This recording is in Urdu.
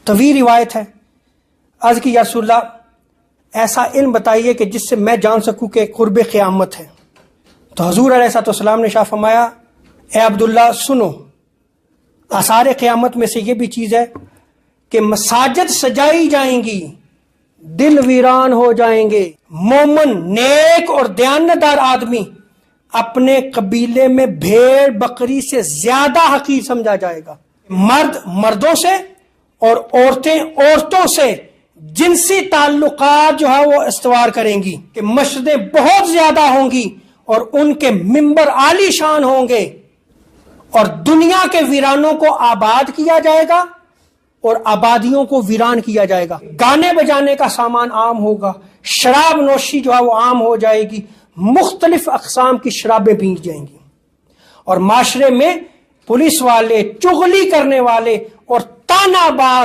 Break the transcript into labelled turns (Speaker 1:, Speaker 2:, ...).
Speaker 1: طویل روایت ہے. عرض کی یا رسول اللہ ایسا علم بتائیے کہ جس سے میں جان سکوں کہ قرب قیامت ہے. تو حضور علیہ السلام نے ارشاد فرمایا اے عبداللہ سنو، آثار قیامت میں سے یہ بھی چیز ہے کہ مساجد سجائی جائیں گی، دل ویران ہو جائیں گے، مومن نیک اور دیانتدار آدمی اپنے قبیلے میں بھیڑ بکری سے زیادہ حقیر سمجھا جائے گا، مرد مردوں سے اور عورتیں عورتوں سے جنسی تعلقات جو ہے وہ استوار کریں گی، کہ مسجدیں بہت زیادہ ہوں گی اور ان کے ممبر عالی شان ہوں گے، اور دنیا کے ویرانوں کو آباد کیا جائے گا اور آبادیوں کو ویران کیا جائے گا. گانے بجانے کا سامان عام ہوگا، شراب نوشی جو ہے وہ عام ہو جائے گی، مختلف اقسام کی شرابیں پی جائیں گی، اور معاشرے میں پولیس والے، چغلی کرنے والے اور تانا باز